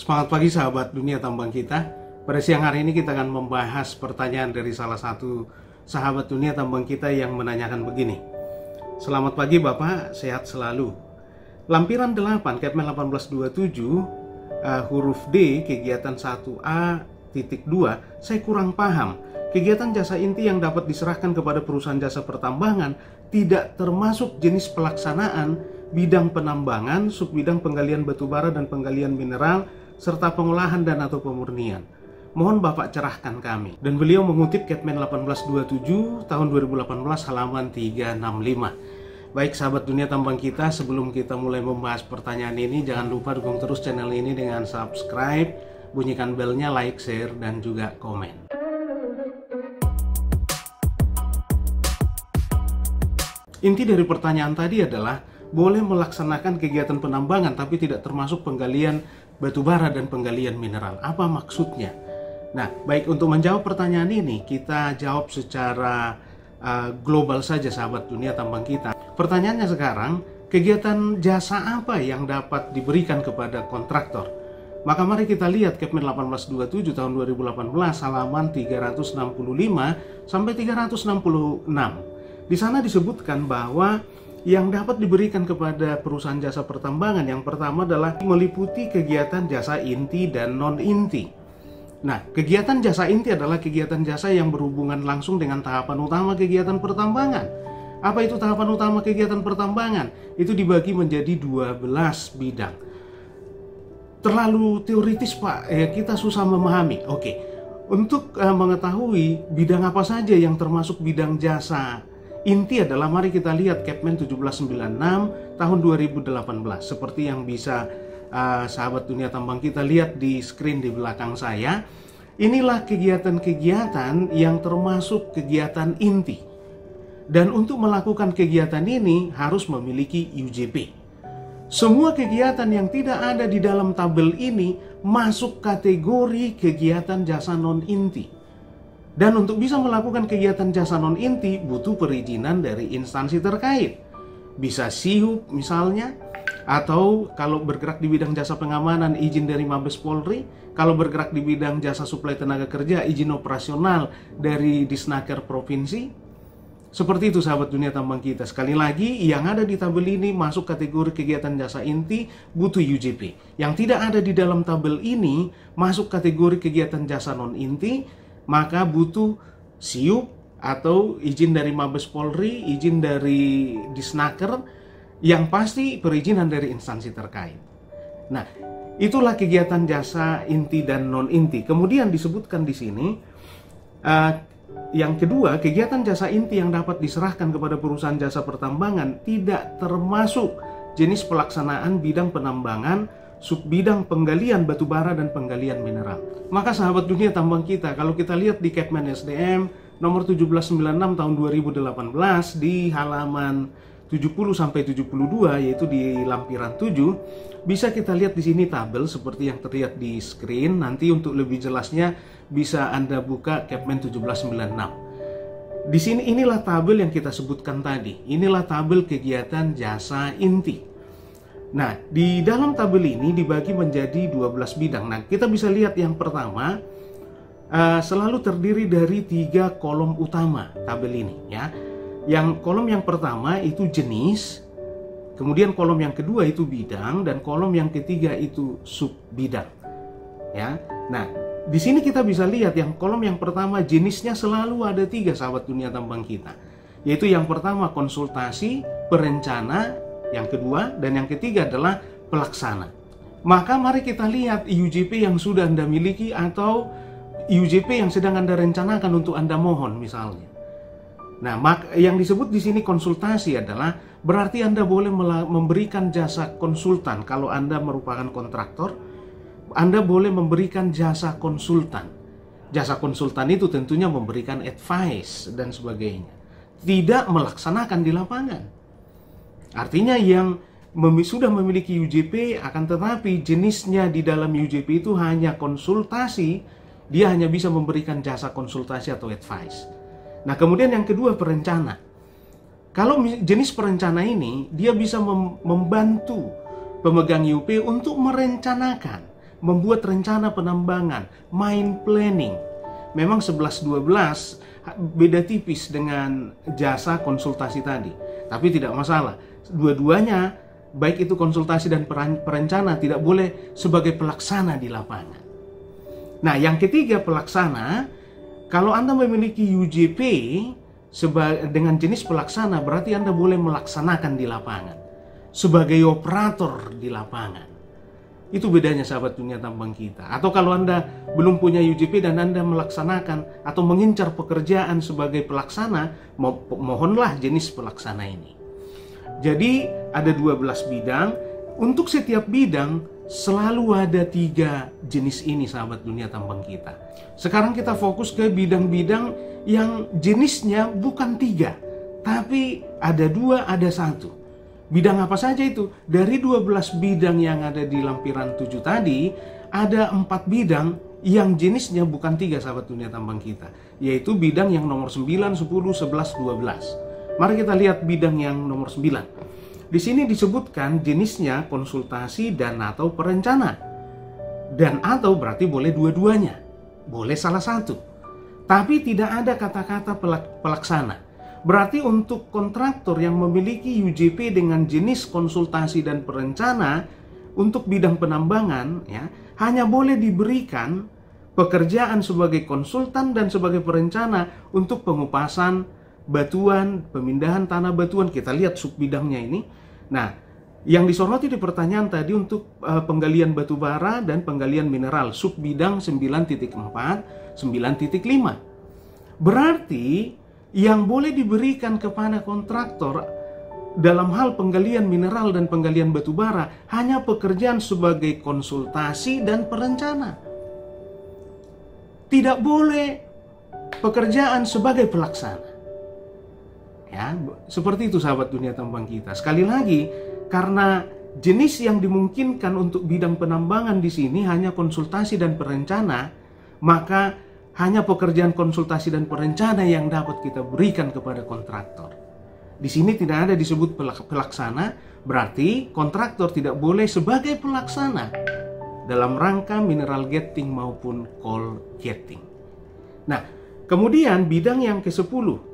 Semangat pagi sahabat dunia tambang kita. Pada siang hari ini kita akan membahas pertanyaan dari salah satu sahabat dunia tambang kita yang menanyakan begini. Selamat pagi Bapak, sehat selalu. Lampiran 8, Capman 1827, huruf D, kegiatan 1A.2, saya kurang paham. Kegiatan jasa inti yang dapat diserahkan kepada perusahaan jasa pertambangan tidak termasuk jenis pelaksanaan, bidang penambangan, subbidang penggalian batubara dan penggalian mineral, serta pengolahan dan atau pemurnian. Mohon Bapak cerahkan kami. Dan beliau mengutip Capman 1827 tahun 2018 halaman 365. Baik sahabat dunia tambang kita, sebelum kita mulai membahas pertanyaan ini, jangan lupa dukung terus channel ini dengan subscribe, bunyikan belnya, like, share, dan juga komen. Inti dari pertanyaan tadi adalah, boleh melaksanakan kegiatan penambangan tapi tidak termasuk penggalian batubara dan penggalian mineral. Apa maksudnya? Nah, baik, untuk menjawab pertanyaan ini, kita jawab secara global saja sahabat dunia tambang kita. Pertanyaannya sekarang, kegiatan jasa apa yang dapat diberikan kepada kontraktor? Maka mari kita lihat Capman 1827 tahun 2018 halaman 365 sampai 366. Di sana disebutkan bahwa yang dapat diberikan kepada perusahaan jasa pertambangan yang pertama adalah meliputi kegiatan jasa inti dan non-inti. Nah, kegiatan jasa inti adalah kegiatan jasa yang berhubungan langsung dengan tahapan utama kegiatan pertambangan. Apa itu tahapan utama kegiatan pertambangan? Itu dibagi menjadi 12 bidang. Terlalu teoritis Pak, kita susah memahami. Oke, untuk mengetahui bidang apa saja yang termasuk bidang jasa inti adalah, mari kita lihat Capman 1796 tahun 2018. Seperti yang bisa sahabat dunia tambang kita lihat di screen di belakang saya. Inilah kegiatan-kegiatan yang termasuk kegiatan inti. Dan untuk melakukan kegiatan ini harus memiliki UJP. Semua kegiatan yang tidak ada di dalam tabel ini masuk kategori kegiatan jasa non-inti. Dan untuk bisa melakukan kegiatan jasa non-inti butuh perizinan dari instansi terkait. Bisa SIUP misalnya, atau kalau bergerak di bidang jasa pengamanan izin dari Mabes Polri, kalau bergerak di bidang jasa suplai tenaga kerja izin operasional dari Disnaker Provinsi. Seperti itu sahabat dunia tambang kita. Sekali lagi, yang ada di tabel ini masuk kategori kegiatan jasa inti butuh UJP. Yang tidak ada di dalam tabel ini masuk kategori kegiatan jasa non-inti, maka butuh SIUP atau izin dari Mabes Polri, izin dari Disnaker, yang pasti perizinan dari instansi terkait. Nah, itulah kegiatan jasa inti dan non-inti. Kemudian disebutkan di sini, yang kedua, kegiatan jasa inti yang dapat diserahkan kepada perusahaan jasa pertambangan tidak termasuk jenis pelaksanaan bidang penambangan, subbidang penggalian batubara dan penggalian mineral. Maka sahabat dunia tambang kita, kalau kita lihat di Capman SDM nomor 1796 tahun 2018 di halaman 70 sampai 72, yaitu di lampiran 7, bisa kita lihat di sini tabel seperti yang terlihat di screen. Nanti untuk lebih jelasnya bisa Anda buka Capman 1796. Di sini inilah tabel yang kita sebutkan tadi. Inilah tabel kegiatan jasa inti. Nah, di dalam tabel ini dibagi menjadi 12 bidang. Nah, kita bisa lihat yang pertama selalu terdiri dari 3 kolom utama tabel ini, ya. Yang kolom yang pertama itu jenis, kemudian kolom yang kedua itu bidang, dan kolom yang ketiga itu subbidang. Ya. Nah, di sini kita bisa lihat yang kolom yang pertama jenisnya selalu ada 3 sahabat dunia tambang kita. Yaitu yang pertama konsultasi, perencana, yang kedua, dan yang ketiga adalah pelaksana. Maka mari kita lihat UJP yang sudah Anda miliki atau UJP yang sedang Anda rencanakan untuk Anda mohon misalnya. Nah, yang disebut di sini konsultasi adalah berarti Anda boleh memberikan jasa konsultan. Kalau Anda merupakan kontraktor, Anda boleh memberikan jasa konsultan. Jasa konsultan itu tentunya memberikan advice dan sebagainya. Tidak melaksanakan di lapangan. Artinya yang sudah memiliki UJP, akan tetapi jenisnya di dalam UJP itu hanya konsultasi, dia hanya bisa memberikan jasa konsultasi atau advice. Nah, kemudian yang kedua perencana. Kalau jenis perencana ini, dia bisa membantu pemegang UP untuk merencanakan membuat rencana penambangan, mine planning. Memang 11-12 beda tipis dengan jasa konsultasi tadi, tapi tidak masalah. Dua-duanya, baik itu konsultasi dan perencana, tidak boleh sebagai pelaksana di lapangan. Nah, yang ketiga pelaksana, kalau Anda memiliki UJP dengan jenis pelaksana, berarti Anda boleh melaksanakan di lapangan sebagai operator di lapangan. Itu bedanya sahabat dunia tambang kita. Atau kalau Anda belum punya UJP dan Anda melaksanakan atau mengincar pekerjaan sebagai pelaksana, mohonlah jenis pelaksana ini. Jadi ada 12 bidang. Untuk setiap bidang selalu ada 3 jenis ini sahabat dunia tambang kita. Sekarang kita fokus ke bidang-bidang yang jenisnya bukan 3, tapi ada 2, ada 1. Bidang apa saja itu? Dari 12 bidang yang ada di lampiran 7 tadi, ada 4 bidang yang jenisnya bukan 3 sahabat dunia tambang kita, yaitu bidang yang nomor 9, 10, 11, 12. Mari kita lihat bidang yang nomor 9. Di sini disebutkan jenisnya konsultasi dan atau perencana. Dan atau berarti boleh dua-duanya, boleh salah satu. Tapi tidak ada kata-kata pelaksana. Berarti untuk kontraktor yang memiliki UJP dengan jenis konsultasi dan perencana untuk bidang penambangan, ya, hanya boleh diberikan pekerjaan sebagai konsultan dan sebagai perencana untuk pengupasan batuan, pemindahan tanah batuan. Kita lihat sub bidangnya ini. Nah, yang disoroti di pertanyaan tadi untuk penggalian batu bara dan penggalian mineral, sub bidang 9.4, 9.5. Berarti yang boleh diberikan kepada kontraktor dalam hal penggalian mineral dan penggalian batu bara hanya pekerjaan sebagai konsultasi dan perencana. Tidak boleh pekerjaan sebagai pelaksana. Ya, seperti itu sahabat dunia tambang kita. Sekali lagi, karena jenis yang dimungkinkan untuk bidang penambangan di sini hanya konsultasi dan perencana, maka hanya pekerjaan konsultasi dan perencana yang dapat kita berikan kepada kontraktor. Di sini tidak ada disebut pelaksana, berarti kontraktor tidak boleh sebagai pelaksana dalam rangka mineral getting maupun coal getting. Nah, kemudian bidang yang ke-10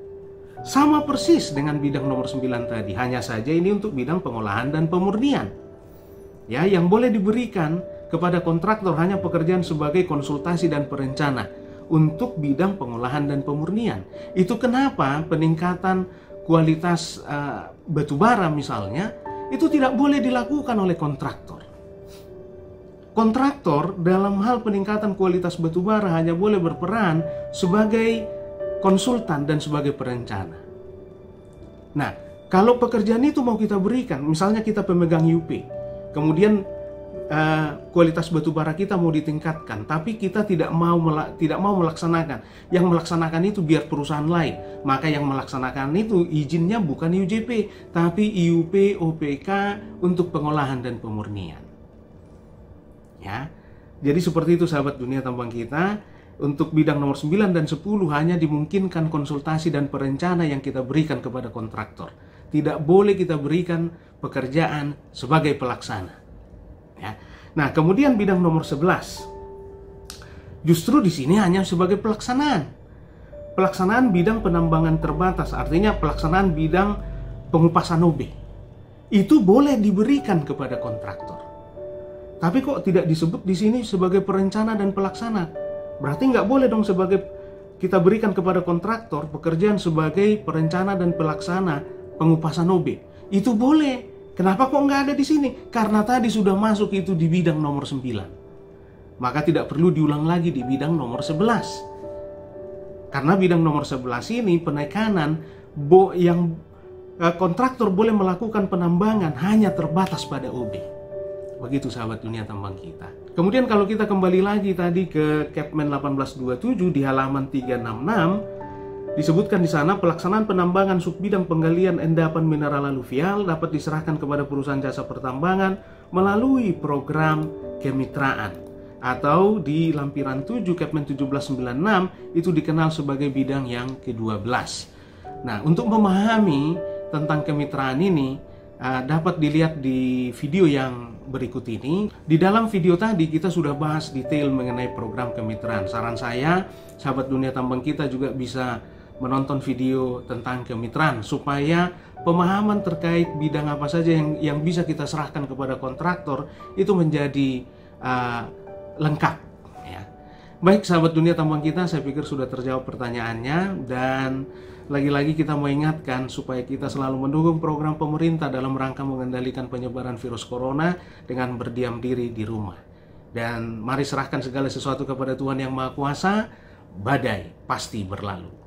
sama persis dengan bidang nomor 9 tadi, hanya saja ini untuk bidang pengolahan dan pemurnian. Ya, yang boleh diberikan kepada kontraktor hanya pekerjaan sebagai konsultasi dan perencana untuk bidang pengolahan dan pemurnian. Itu kenapa peningkatan kualitas batu bara misalnya itu tidak boleh dilakukan oleh kontraktor. Kontraktor dalam hal peningkatan kualitas batu bara hanya boleh berperan sebagai konsultan dan sebagai perencana. Nah, kalau pekerjaan itu mau kita berikan, misalnya kita pemegang UP, kemudian kualitas batu bara kita mau ditingkatkan, tapi kita tidak mau melaksanakan. Yang melaksanakan itu biar perusahaan lain. Maka yang melaksanakan itu izinnya bukan UJP, tapi IUP OPK untuk pengolahan dan pemurnian. Ya, jadi seperti itu sahabat dunia tambang kita. Untuk bidang nomor 9 dan 10 hanya dimungkinkan konsultasi dan perencana yang kita berikan kepada kontraktor. Tidak boleh kita berikan pekerjaan sebagai pelaksana. Ya. Nah, kemudian bidang nomor 11 justru di sini hanya sebagai pelaksanaan. Pelaksanaan bidang penambangan terbatas, artinya pelaksanaan bidang pengupasan OB. Itu boleh diberikan kepada kontraktor. Tapi kok tidak disebut di sini sebagai perencana dan pelaksana? Berarti nggak boleh dong kita berikan kepada kontraktor pekerjaan sebagai perencana dan pelaksana pengupasan OB. Itu boleh. Kenapa kok nggak ada di sini? Karena tadi sudah masuk itu di bidang nomor 9. Maka tidak perlu diulang lagi di bidang nomor 11. Karena bidang nomor 11 ini penekanan yang kontraktor boleh melakukan penambangan hanya terbatas pada OB. Begitu sahabat dunia tambang kita. Kemudian kalau kita kembali lagi tadi ke Kepmen 1827 di halaman 366, disebutkan di sana pelaksanaan penambangan subbidang penggalian endapan mineral aluvial dapat diserahkan kepada perusahaan jasa pertambangan melalui program kemitraan, atau di lampiran 7 Kepmen 1796 itu dikenal sebagai bidang yang ke-12. Nah, untuk memahami tentang kemitraan ini, dapat dilihat di video yang berikut ini. Di dalam video tadi kita sudah bahas detail mengenai program kemitraan. Saran saya, sahabat dunia tambang kita juga bisa menonton video tentang kemitraan supaya pemahaman terkait bidang apa saja yang bisa kita serahkan kepada kontraktor itu menjadi lengkap ya. Baik sahabat dunia tambang kita, saya pikir sudah terjawab pertanyaannya, dan lagi-lagi kita mau ingatkan supaya kita selalu mendukung program pemerintah dalam rangka mengendalikan penyebaran virus corona dengan berdiam diri di rumah. Dan mari serahkan segala sesuatu kepada Tuhan Yang Maha Kuasa, badai pasti berlalu.